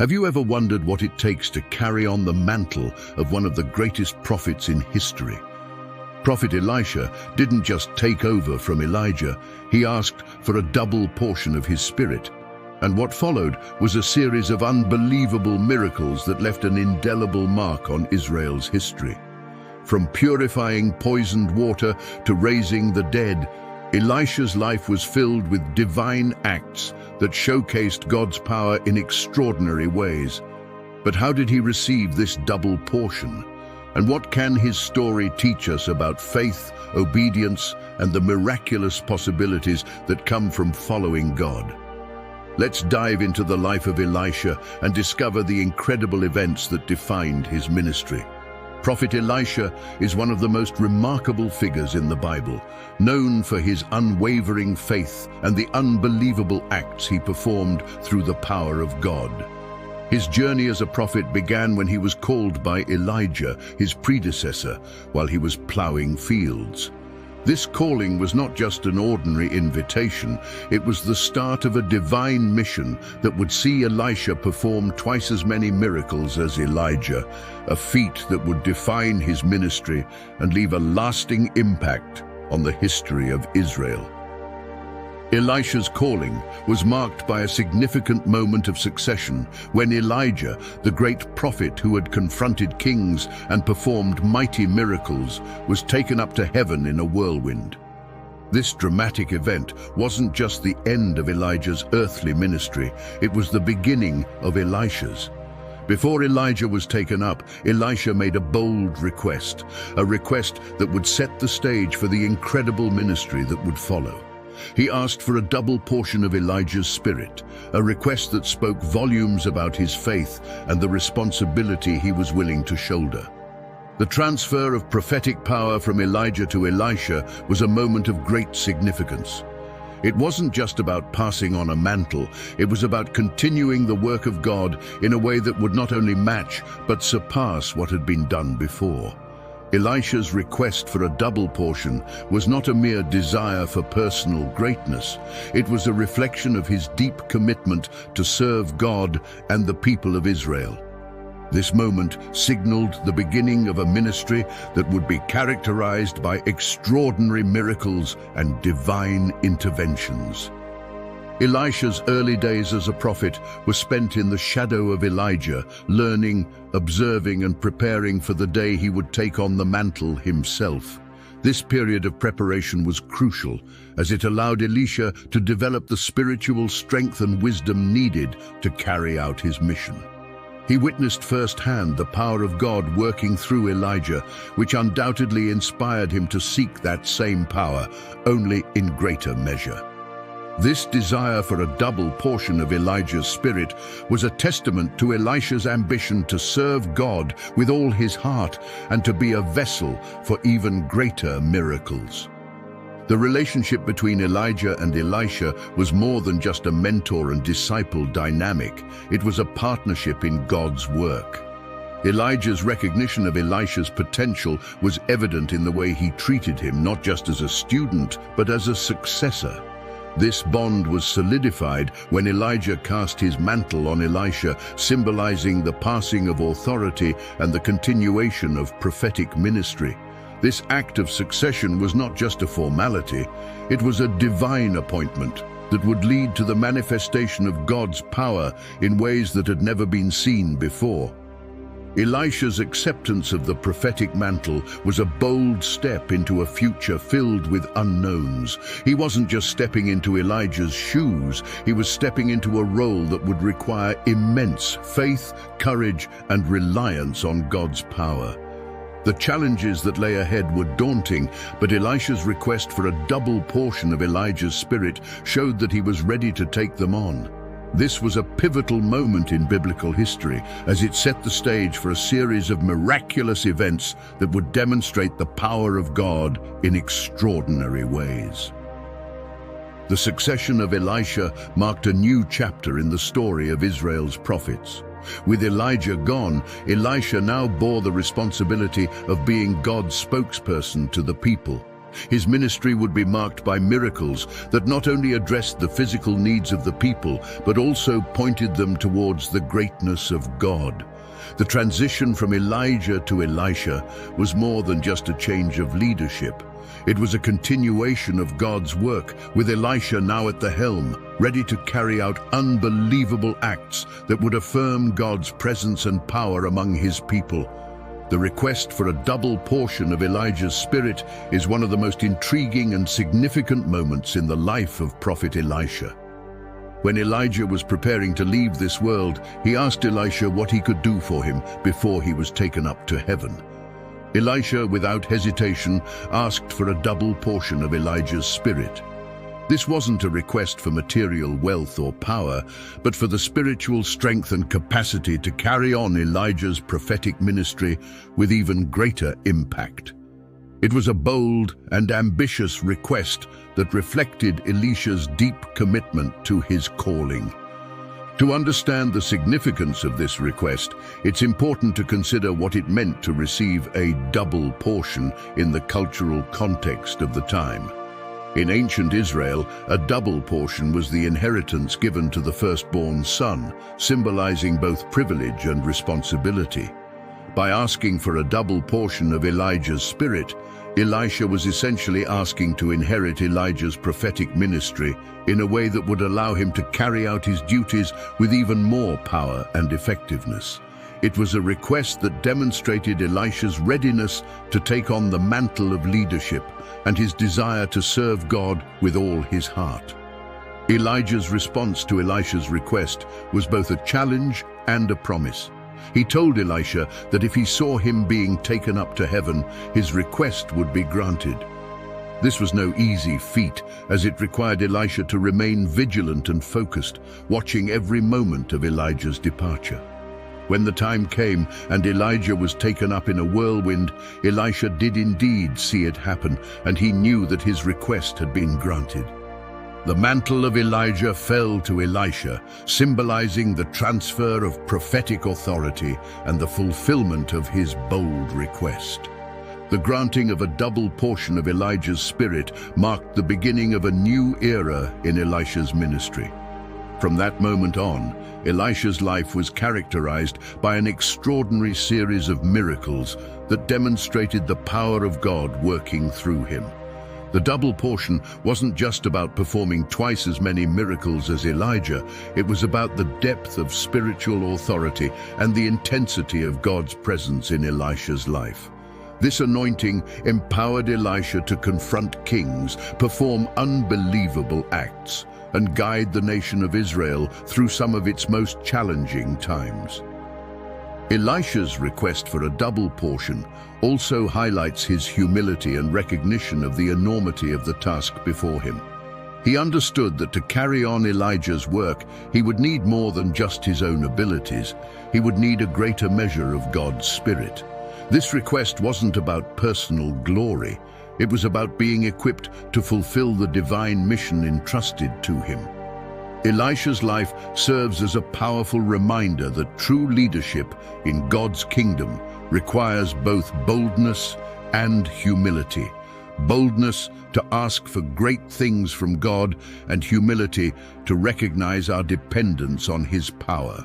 Have you ever wondered what it takes to carry on the mantle of one of the greatest prophets in history? Prophet Elisha didn't just take over from Elijah, he asked for a double portion of his spirit. And what followed was a series of unbelievable miracles that left an indelible mark on Israel's history. From purifying poisoned water to raising the dead, Elisha's life was filled with divine acts that showcased God's power in extraordinary ways. But how did he receive this double portion? And what can his story teach us about faith, obedience, and the miraculous possibilities that come from following God? Let's dive into the life of Elisha and discover the incredible events that defined his ministry. Prophet Elisha is one of the most remarkable figures in the Bible, known for his unwavering faith and the unbelievable acts he performed through the power of God. His journey as a prophet began when he was called by Elijah, his predecessor, while he was plowing fields. This calling was not just an ordinary invitation, it was the start of a divine mission that would see Elisha perform twice as many miracles as Elijah, a feat that would define his ministry and leave a lasting impact on the history of Israel. Elisha's calling was marked by a significant moment of succession when Elijah, the great prophet who had confronted kings and performed mighty miracles, was taken up to heaven in a whirlwind. This dramatic event wasn't just the end of Elijah's earthly ministry, it was the beginning of Elisha's. Before Elijah was taken up, Elisha made a bold request, a request that would set the stage for the incredible ministry that would follow. He asked for a double portion of Elijah's spirit, a request that spoke volumes about his faith and the responsibility he was willing to shoulder. The transfer of prophetic power from Elijah to Elisha was a moment of great significance. It wasn't just about passing on a mantle, it was about continuing the work of God in a way that would not only match but surpass what had been done before. Elisha's request for a double portion was not a mere desire for personal greatness. It was a reflection of his deep commitment to serve God and the people of Israel. This moment signaled the beginning of a ministry that would be characterized by extraordinary miracles and divine interventions. Elisha's early days as a prophet were spent in the shadow of Elijah, learning, observing, and preparing for the day he would take on the mantle himself. This period of preparation was crucial, as it allowed Elisha to develop the spiritual strength and wisdom needed to carry out his mission. He witnessed firsthand the power of God working through Elijah, which undoubtedly inspired him to seek that same power, only in greater measure. This desire for a double portion of Elijah's spirit was a testament to Elisha's ambition to serve God with all his heart and to be a vessel for even greater miracles. The relationship between Elijah and Elisha was more than just a mentor and disciple dynamic. It was a partnership in God's work. Elijah's recognition of Elisha's potential was evident in the way he treated him, not just as a student, but as a successor. This bond was solidified when Elijah cast his mantle on Elisha, symbolizing the passing of authority and the continuation of prophetic ministry. This act of succession was not just a formality, it was a divine appointment that would lead to the manifestation of God's power in ways that had never been seen before. Elisha's acceptance of the prophetic mantle was a bold step into a future filled with unknowns. He wasn't just stepping into Elijah's shoes, he was stepping into a role that would require immense faith, courage, and reliance on God's power. The challenges that lay ahead were daunting, but Elisha's request for a double portion of Elijah's spirit showed that he was ready to take them on. This was a pivotal moment in biblical history, as it set the stage for a series of miraculous events that would demonstrate the power of God in extraordinary ways. The succession of Elisha marked a new chapter in the story of Israel's prophets. With Elijah gone, Elisha now bore the responsibility of being God's spokesperson to the people. His ministry would be marked by miracles that not only addressed the physical needs of the people, but also pointed them towards the greatness of God. The transition from Elijah to Elisha was more than just a change of leadership. It was a continuation of God's work, with Elisha now at the helm, ready to carry out unbelievable acts that would affirm God's presence and power among his people. The request for a double portion of Elijah's spirit is one of the most intriguing and significant moments in the life of Prophet Elisha. When Elijah was preparing to leave this world, he asked Elisha what he could do for him before he was taken up to heaven. Elisha, without hesitation, asked for a double portion of Elijah's spirit. This wasn't a request for material wealth or power, but for the spiritual strength and capacity to carry on Elijah's prophetic ministry with even greater impact. It was a bold and ambitious request that reflected Elisha's deep commitment to his calling. To understand the significance of this request, it's important to consider what it meant to receive a double portion in the cultural context of the time. In ancient Israel, a double portion was the inheritance given to the firstborn son, symbolizing both privilege and responsibility. By asking for a double portion of Elijah's spirit, Elisha was essentially asking to inherit Elijah's prophetic ministry in a way that would allow him to carry out his duties with even more power and effectiveness. It was a request that demonstrated Elisha's readiness to take on the mantle of leadership and his desire to serve God with all his heart. Elijah's response to Elisha's request was both a challenge and a promise. He told Elisha that if he saw him being taken up to heaven, his request would be granted. This was no easy feat, as it required Elisha to remain vigilant and focused, watching every moment of Elijah's departure. When the time came and Elijah was taken up in a whirlwind, Elisha did indeed see it happen, and he knew that his request had been granted. The mantle of Elijah fell to Elisha, symbolizing the transfer of prophetic authority and the fulfillment of his bold request. The granting of a double portion of Elijah's spirit marked the beginning of a new era in Elisha's ministry. From that moment on, Elisha's life was characterized by an extraordinary series of miracles that demonstrated the power of God working through him. The double portion wasn't just about performing twice as many miracles as Elijah. It was about the depth of spiritual authority and the intensity of God's presence in Elisha's life. This anointing empowered Elisha to confront kings, perform unbelievable acts, and guide the nation of Israel through some of its most challenging times. Elisha's request for a double portion also highlights his humility and recognition of the enormity of the task before him. He understood that to carry on Elijah's work, he would need more than just his own abilities. He would need a greater measure of God's Spirit. This request wasn't about personal glory. It was about being equipped to fulfill the divine mission entrusted to him. Elisha's life serves as a powerful reminder that true leadership in God's kingdom requires both boldness and humility. Boldness to ask for great things from God, and humility to recognize our dependence on His power.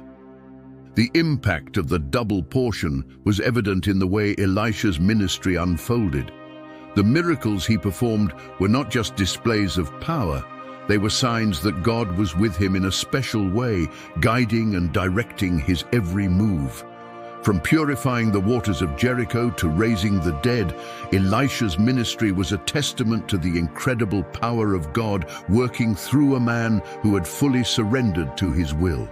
The impact of the double portion was evident in the way Elisha's ministry unfolded. The miracles he performed were not just displays of power. They were signs that God was with him in a special way, guiding and directing his every move. From purifying the waters of Jericho to raising the dead, Elisha's ministry was a testament to the incredible power of God working through a man who had fully surrendered to his will.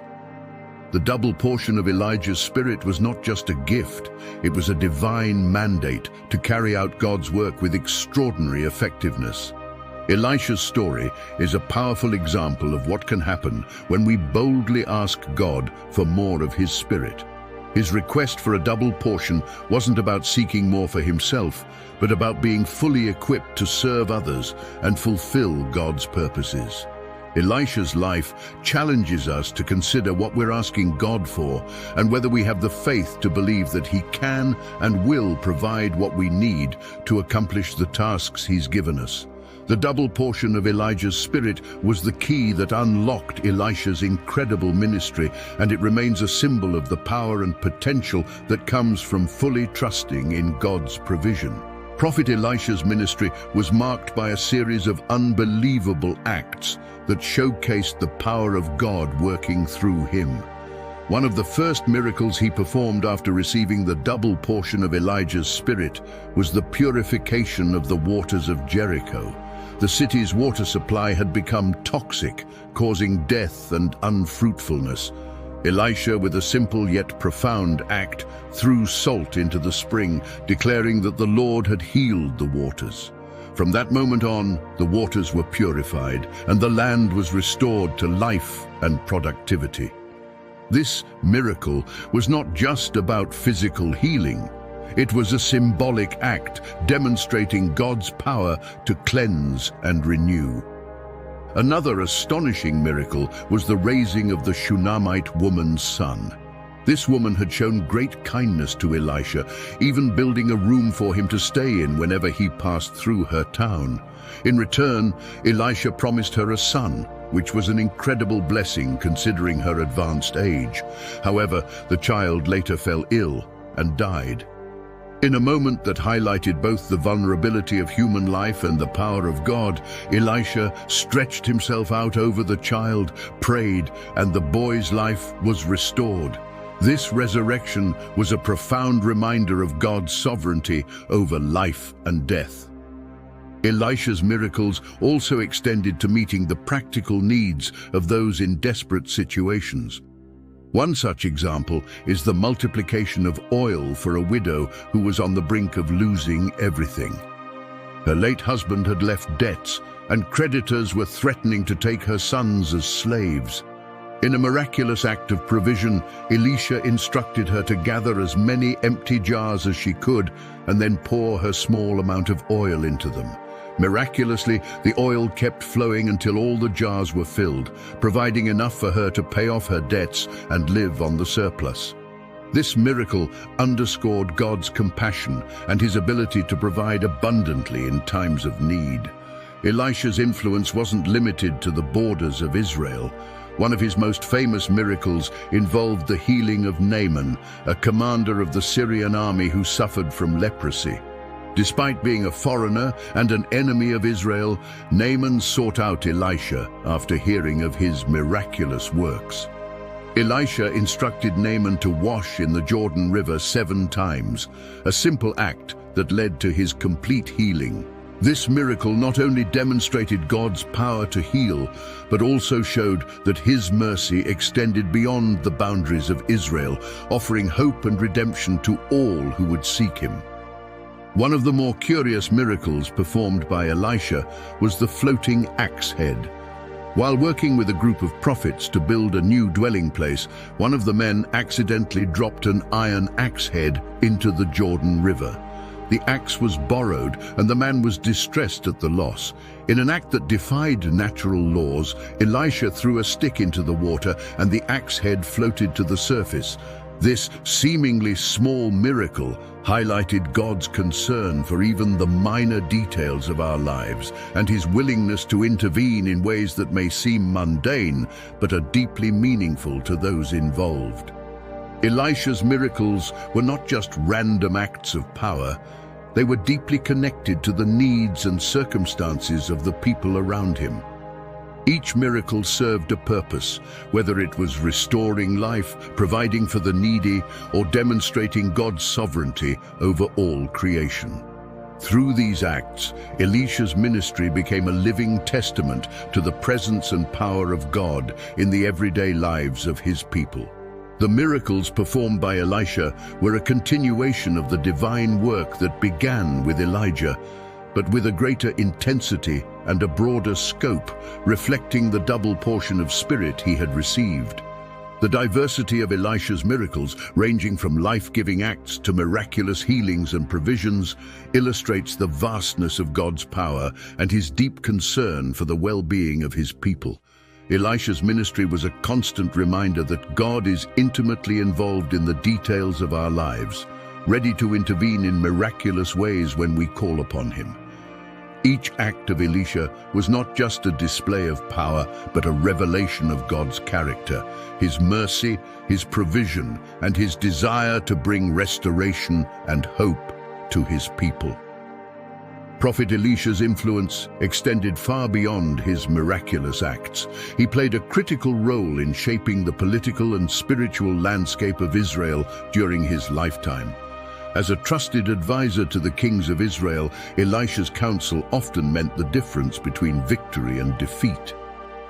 The double portion of Elijah's spirit was not just a gift, it was a divine mandate to carry out God's work with extraordinary effectiveness. Elisha's story is a powerful example of what can happen when we boldly ask God for more of His Spirit. His request for a double portion wasn't about seeking more for himself, but about being fully equipped to serve others and fulfill God's purposes. Elisha's life challenges us to consider what we're asking God for and whether we have the faith to believe that He can and will provide what we need to accomplish the tasks He's given us. The double portion of Elijah's spirit was the key that unlocked Elisha's incredible ministry, and it remains a symbol of the power and potential that comes from fully trusting in God's provision. Prophet Elisha's ministry was marked by a series of unbelievable acts that showcased the power of God working through him. One of the first miracles he performed after receiving the double portion of Elijah's spirit was the purification of the waters of Jericho. The city's water supply had become toxic, causing death and unfruitfulness. Elisha, with a simple yet profound act, threw salt into the spring, declaring that the Lord had healed the waters. From that moment on, the waters were purified, and the land was restored to life and productivity. This miracle was not just about physical healing. It was a symbolic act demonstrating God's power to cleanse and renew. Another astonishing miracle was the raising of the Shunammite woman's son. This woman had shown great kindness to Elisha, even building a room for him to stay in whenever he passed through her town. In return, Elisha promised her a son, which was an incredible blessing considering her advanced age. However, the child later fell ill and died. In a moment that highlighted both the vulnerability of human life and the power of God, Elisha stretched himself out over the child, prayed, and the boy's life was restored. This resurrection was a profound reminder of God's sovereignty over life and death. Elisha's miracles also extended to meeting the practical needs of those in desperate situations. One such example is the multiplication of oil for a widow who was on the brink of losing everything. Her late husband had left debts, and creditors were threatening to take her sons as slaves. In a miraculous act of provision, Elisha instructed her to gather as many empty jars as she could and then pour her small amount of oil into them. Miraculously, the oil kept flowing until all the jars were filled, providing enough for her to pay off her debts and live on the surplus. This miracle underscored God's compassion and his ability to provide abundantly in times of need. Elisha's influence wasn't limited to the borders of Israel. One of his most famous miracles involved the healing of Naaman, a commander of the Syrian army who suffered from leprosy. Despite being a foreigner and an enemy of Israel, Naaman sought out Elisha after hearing of his miraculous works. Elisha instructed Naaman to wash in the Jordan River 7 times, a simple act that led to his complete healing. This miracle not only demonstrated God's power to heal, but also showed that his mercy extended beyond the boundaries of Israel, offering hope and redemption to all who would seek him. One of the more curious miracles performed by Elisha was the floating axe head. While working with a group of prophets to build a new dwelling place, one of the men accidentally dropped an iron axe head into the Jordan River. The axe was borrowed, and the man was distressed at the loss. In an act that defied natural laws, Elisha threw a stick into the water, and the axe head floated to the surface. This seemingly small miracle highlighted God's concern for even the minor details of our lives and his willingness to intervene in ways that may seem mundane but are deeply meaningful to those involved. Elisha's miracles were not just random acts of power. They were deeply connected to the needs and circumstances of the people around him. Each miracle served a purpose, whether it was restoring life, providing for the needy, or demonstrating God's sovereignty over all creation. Through these acts, Elisha's ministry became a living testament to the presence and power of God in the everyday lives of his people. The miracles performed by Elisha were a continuation of the divine work that began with Elijah, but with a greater intensity and a broader scope, reflecting the double portion of spirit he had received. The diversity of Elisha's miracles, ranging from life-giving acts to miraculous healings and provisions, illustrates the vastness of God's power and his deep concern for the well-being of his people. Elisha's ministry was a constant reminder that God is intimately involved in the details of our lives, ready to intervene in miraculous ways when we call upon him. Each act of Elisha was not just a display of power, but a revelation of God's character, his mercy, his provision, and his desire to bring restoration and hope to his people. Prophet Elisha's influence extended far beyond his miraculous acts. He played a critical role in shaping the political and spiritual landscape of Israel during his lifetime. As a trusted advisor to the kings of Israel, Elisha's counsel often meant the difference between victory and defeat.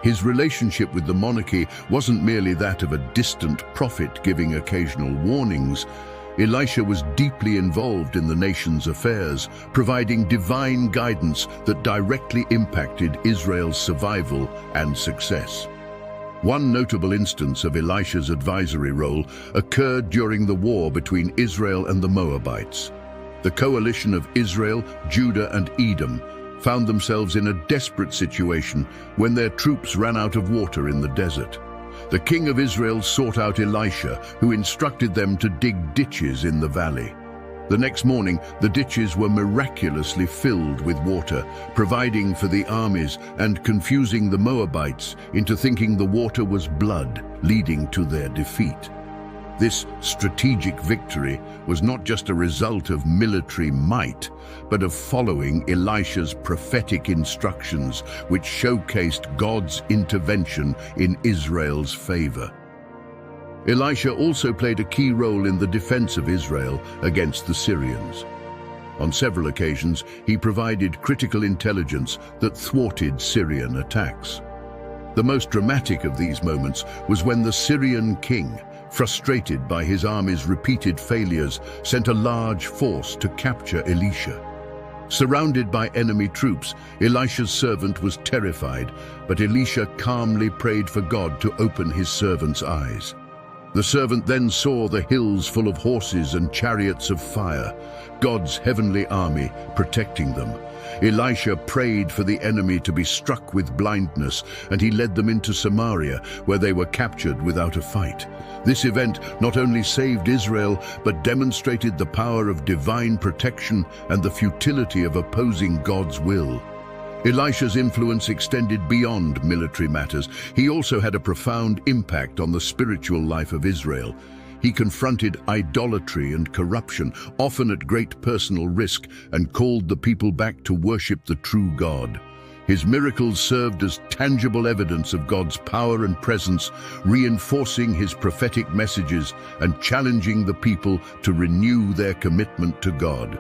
His relationship with the monarchy wasn't merely that of a distant prophet giving occasional warnings. Elisha was deeply involved in the nation's affairs, providing divine guidance that directly impacted Israel's survival and success. One notable instance of Elisha's advisory role occurred during the war between Israel and the Moabites. The coalition of Israel, Judah, and Edom found themselves in a desperate situation when their troops ran out of water in the desert. The king of Israel sought out Elisha, who instructed them to dig ditches in the valley. The next morning, the ditches were miraculously filled with water, providing for the armies and confusing the Moabites into thinking the water was blood, leading to their defeat. This strategic victory was not just a result of military might, but of following Elisha's prophetic instructions, which showcased God's intervention in Israel's favor. Elisha also played a key role in the defense of Israel against the Syrians. On several occasions, he provided critical intelligence that thwarted Syrian attacks. The most dramatic of these moments was when the Syrian king, frustrated by his army's repeated failures, sent a large force to capture Elisha. Surrounded by enemy troops, Elisha's servant was terrified, but Elisha calmly prayed for God to open his servant's eyes. The servant then saw the hills full of horses and chariots of fire, God's heavenly army protecting them. Elisha prayed for the enemy to be struck with blindness, and he led them into Samaria, where they were captured without a fight. This event not only saved Israel, but demonstrated the power of divine protection and the futility of opposing God's will. Elisha's influence extended beyond military matters. He also had a profound impact on the spiritual life of Israel. He confronted idolatry and corruption, often at great personal risk, and called the people back to worship the true God. His miracles served as tangible evidence of God's power and presence, reinforcing his prophetic messages and challenging the people to renew their commitment to God.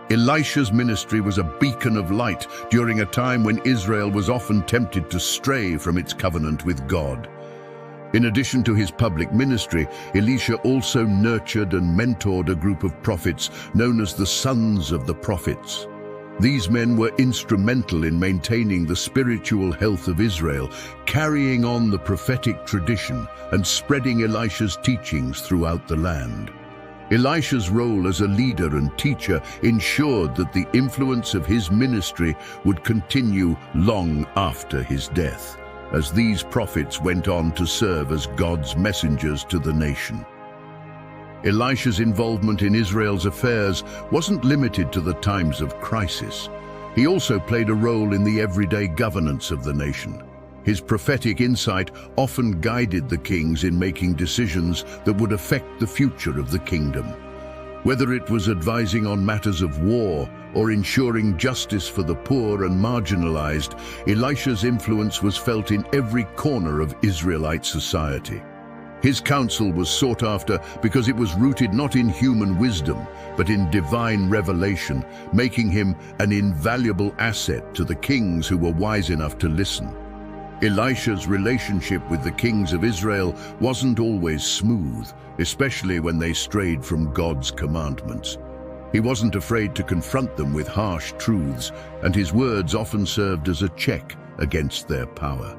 Elisha's ministry was a beacon of light during a time when Israel was often tempted to stray from its covenant with God. In addition to his public ministry, Elisha also nurtured and mentored a group of prophets known as the Sons of the Prophets. These men were instrumental in maintaining the spiritual health of Israel, carrying on the prophetic tradition and spreading Elisha's teachings throughout the land. Elisha's role as a leader and teacher ensured that the influence of his ministry would continue long after his death, as these prophets went on to serve as God's messengers to the nation. Elisha's involvement in Israel's affairs wasn't limited to the times of crisis. He also played a role in the everyday governance of the nation. His prophetic insight often guided the kings in making decisions that would affect the future of the kingdom. Whether it was advising on matters of war or ensuring justice for the poor and marginalized, Elisha's influence was felt in every corner of Israelite society. His counsel was sought after because it was rooted not in human wisdom, but in divine revelation, making him an invaluable asset to the kings who were wise enough to listen. Elisha's relationship with the kings of Israel wasn't always smooth, especially when they strayed from God's commandments. He wasn't afraid to confront them with harsh truths, and his words often served as a check against their power.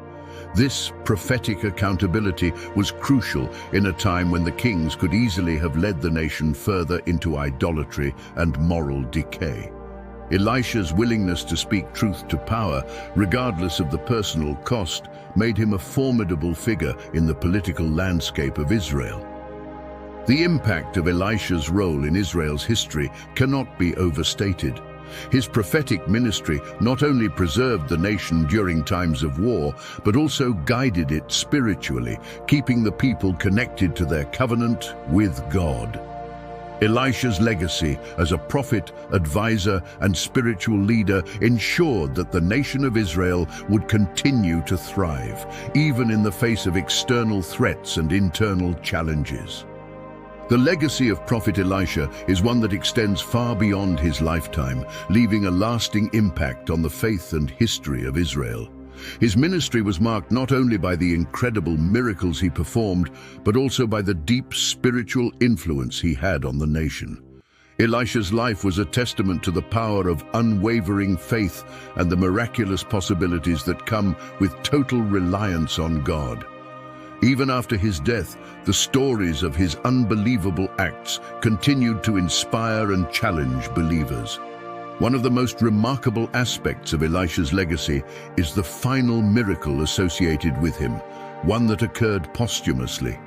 This prophetic accountability was crucial in a time when the kings could easily have led the nation further into idolatry and moral decay. Elisha's willingness to speak truth to power, regardless of the personal cost, made him a formidable figure in the political landscape of Israel. The impact of Elisha's role in Israel's history cannot be overstated. His prophetic ministry not only preserved the nation during times of war, but also guided it spiritually, keeping the people connected to their covenant with God. Elisha's legacy as a prophet, advisor, and spiritual leader ensured that the nation of Israel would continue to thrive, even in the face of external threats and internal challenges. The legacy of Prophet Elisha is one that extends far beyond his lifetime, leaving a lasting impact on the faith and history of Israel. His ministry was marked not only by the incredible miracles he performed, but also by the deep spiritual influence he had on the nation. Elisha's life was a testament to the power of unwavering faith and the miraculous possibilities that come with total reliance on God. Even after his death, the stories of his unbelievable acts continued to inspire and challenge believers. One of the most remarkable aspects of Elisha's legacy is the final miracle associated with him, one that occurred posthumously.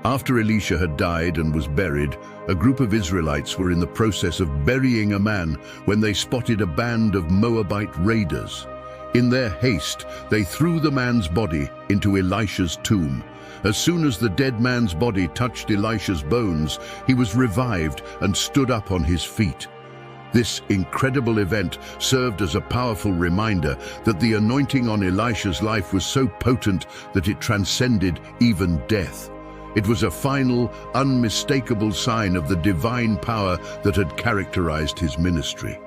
After Elisha had died and was buried, a group of Israelites were in the process of burying a man when they spotted a band of Moabite raiders. In their haste, they threw the man's body into Elisha's tomb. As soon as the dead man's body touched Elisha's bones, he was revived and stood up on his feet. This incredible event served as a powerful reminder that the anointing on Elisha's life was so potent that it transcended even death. It was a final, unmistakable sign of the divine power that had characterized his ministry.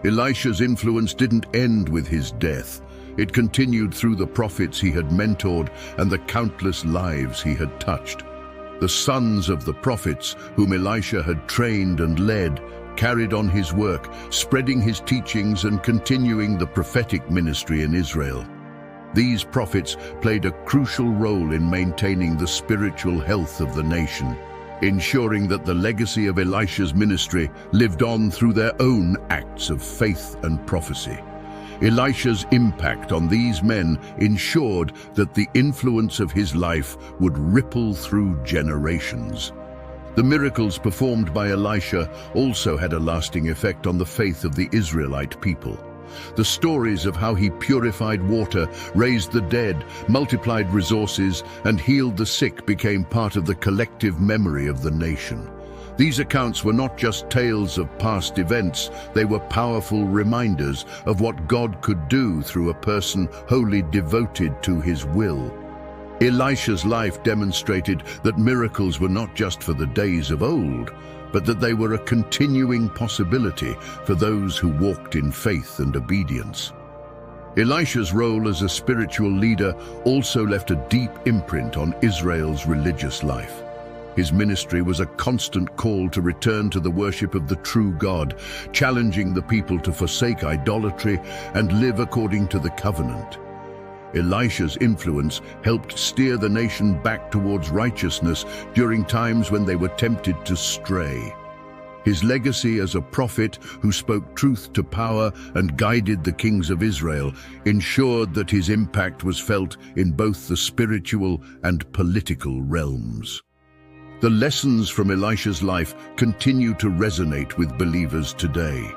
Elisha's influence didn't end with his death. It continued through the prophets he had mentored and the countless lives he had touched. The sons of the prophets, whom Elisha had trained and led, carried on his work, spreading his teachings and continuing the prophetic ministry in Israel. These prophets played a crucial role in maintaining the spiritual health of the nation, ensuring that the legacy of Elisha's ministry lived on through their own acts of faith and prophecy. Elisha's impact on these men ensured that the influence of his life would ripple through generations. The miracles performed by Elisha also had a lasting effect on the faith of the Israelite people. The stories of how he purified water, raised the dead, multiplied resources, and healed the sick became part of the collective memory of the nation. These accounts were not just tales of past events, they were powerful reminders of what God could do through a person wholly devoted to his will. Elisha's life demonstrated that miracles were not just for the days of old, but that they were a continuing possibility for those who walked in faith and obedience. Elisha's role as a spiritual leader also left a deep imprint on Israel's religious life. His ministry was a constant call to return to the worship of the true God, challenging the people to forsake idolatry and live according to the covenant. Elisha's influence helped steer the nation back towards righteousness during times when they were tempted to stray. His legacy as a prophet who spoke truth to power and guided the kings of Israel ensured that his impact was felt in both the spiritual and political realms. The lessons from Elisha's life continue to resonate with believers today.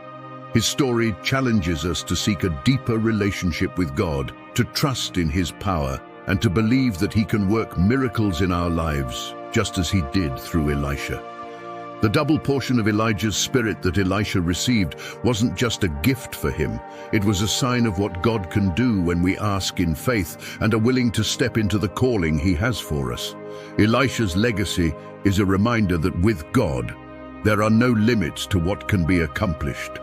His story challenges us to seek a deeper relationship with God, to trust in his power, and to believe that he can work miracles in our lives, just as he did through Elisha. The double portion of Elijah's spirit that Elisha received wasn't just a gift for him. It was a sign of what God can do when we ask in faith and are willing to step into the calling he has for us. Elisha's legacy is a reminder that with God, there are no limits to what can be accomplished.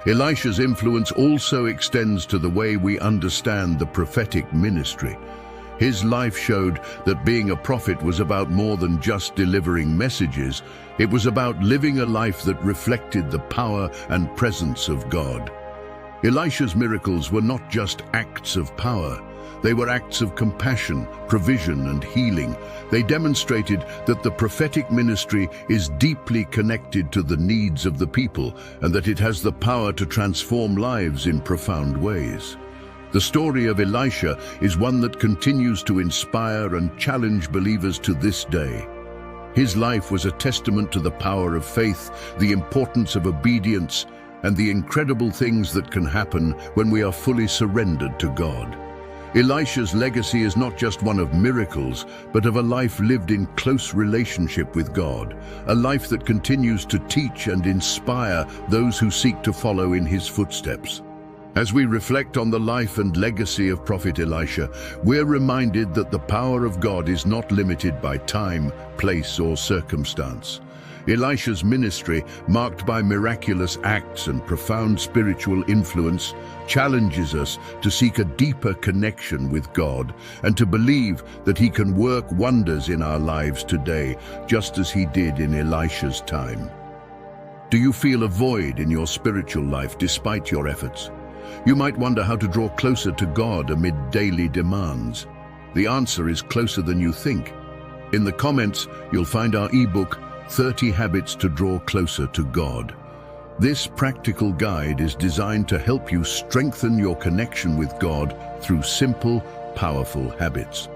Elisha's influence also extends to the way we understand the prophetic ministry. His life showed that being a prophet was about more than just delivering messages. It was about living a life that reflected the power and presence of God. Elisha's miracles were not just acts of power. They were acts of compassion, provision, and healing. They demonstrated that the prophetic ministry is deeply connected to the needs of the people and that it has the power to transform lives in profound ways. The story of Elisha is one that continues to inspire and challenge believers to this day. His life was a testament to the power of faith, the importance of obedience, and the incredible things that can happen when we are fully surrendered to God. Elisha's legacy is not just one of miracles, but of a life lived in close relationship with God, a life that continues to teach and inspire those who seek to follow in his footsteps. As we reflect on the life and legacy of Prophet Elisha, we're reminded that the power of God is not limited by time, place, or circumstance. Elisha's ministry, marked by miraculous acts and profound spiritual influence, challenges us to seek a deeper connection with God and to believe that he can work wonders in our lives today, just as he did in Elisha's time. Do you feel a void in your spiritual life despite your efforts? You might wonder how to draw closer to God amid daily demands. The answer is closer than you think. In the comments, you'll find our ebook, 30 Habits to Draw Closer to God. This practical guide is designed to help you strengthen your connection with God through simple, powerful habits.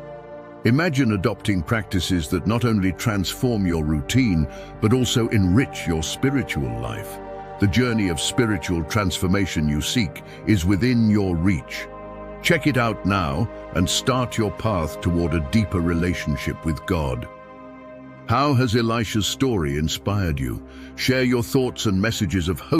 Imagine adopting practices that not only transform your routine, but also enrich your spiritual life. The journey of spiritual transformation you seek is within your reach. Check it out now and start your path toward a deeper relationship with God. How has Elisha's story inspired you? Share your thoughts and messages of hope